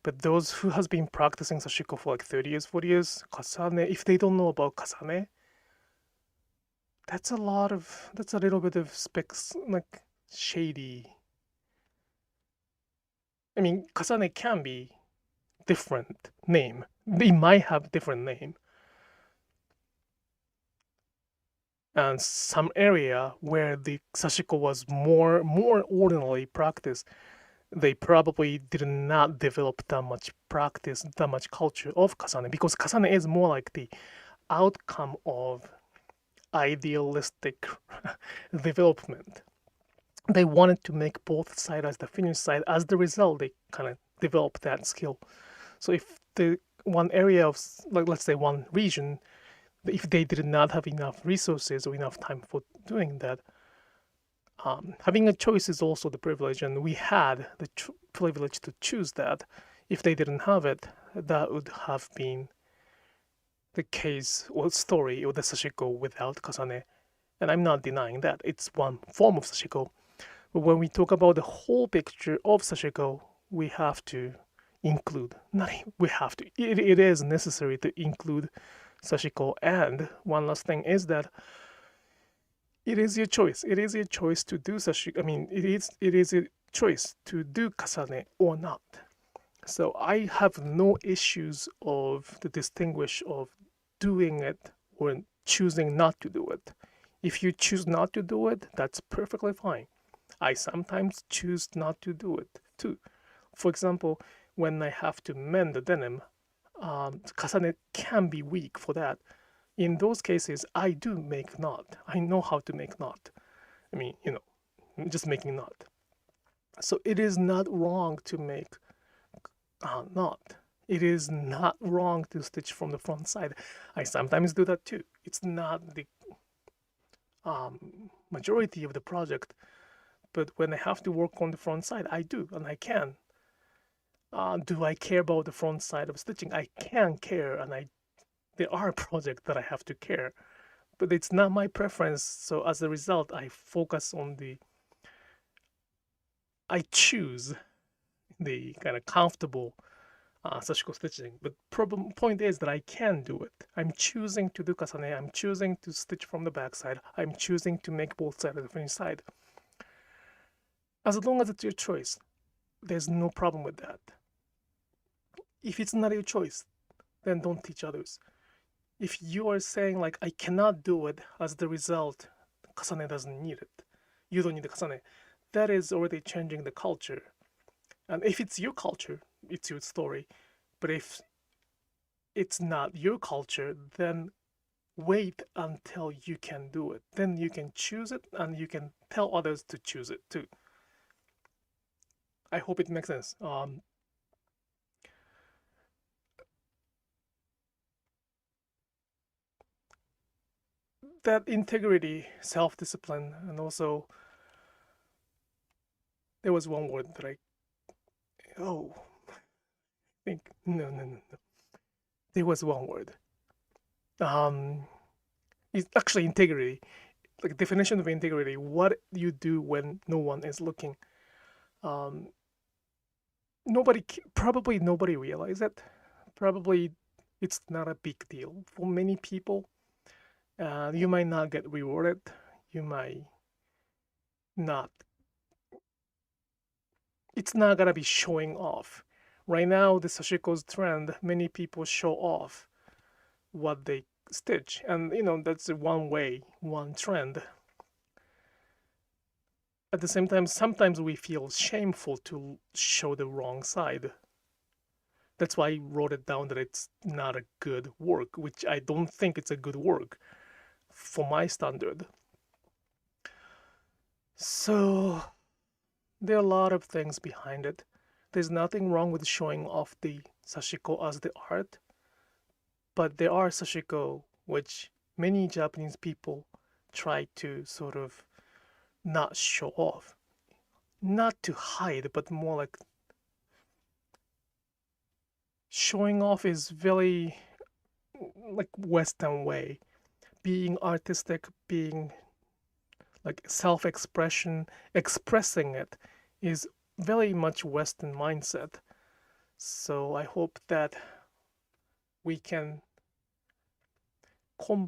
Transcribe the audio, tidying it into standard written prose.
But those who has been practicing Sashiko for like 30 years, 40 years, Kasane, if they don't know about Kasane, that's a little bit of specs, like shady. I mean, Kasane can be different name. They might have different name. And some area where the Sashiko was more ordinarily practiced, they probably did not develop that much practice, that much culture of Kasane, because Kasane is more like the outcome of idealistic development. They wanted to make both sides as the finished side. As the result, they kind of developed that skill. So if the one area of, like, let's say one region, if they did not have enough resources or enough time for doing that, having a choice is also the privilege, and we had the privilege to choose that. If they didn't have it, that would have been the case or story or the Sashiko without Kasane. And I'm not denying that. It's one form of Sashiko. But when we talk about the whole picture of Sashiko, we have to include, it is necessary to include Sashiko. And one last thing is that it is your choice. It is your choice to do Sashiko. I mean, it is a choice to do Kasane or not. So I have no issues of the distinguish of doing it or choosing not to do it. If you choose not to do it, that's perfectly fine. I sometimes choose not to do it too. For example, when I have to mend the denim, Kasane can be weak for that. In those cases, I do make knot. I know how to make knot. I mean, just making knot. So it is not wrong to make knot. It is not wrong to stitch from the front side. I sometimes do that too. It's not the majority of the project, but when I have to work on the front side, I do, and I can. Do I care about the front side of stitching? I can care, and there are projects that I have to care, but it's not my preference. So as a result, I choose the kind of comfortable Sashiko stitching. But point is that I can do it. I'm choosing to do Kasane. I'm choosing to stitch from the back side. I'm choosing to make both sides of the finished side. As long as it's your choice, there's no problem with that. If it's not your choice, then don't teach others. If you are saying like, I cannot do it, as the result, Kasane doesn't need it, you don't need the Kasane, that is already changing the culture. And if it's your culture, it's your story. But if it's not your culture, then wait until you can do it. Then you can choose it, and you can tell others to choose it too. I hope it makes sense. That integrity, self-discipline, and also there was one word that I think no. There was one word. It's actually integrity. Like definition of integrity, what you do when no one is looking. Probably nobody realizes it. Probably it's not a big deal for many people. You might not get rewarded. You might not. It's not gonna be showing off. Right now, the Sashiko's trend, many people show off what they stitch, and that's one way, one trend. At the same time, sometimes we feel shameful to show the wrong side. That's why I wrote it down that it's not a good work, which I don't think it's a good work for my standard. So there are a lot of things behind it. There's nothing wrong with showing off the Sashiko as the art, but there are Sashiko which many Japanese people try to sort of not show off. Not to hide, but more like showing off is very like Western way. Being artistic, being like self-expression, expressing it is very much Western mindset. So I hope that we can combine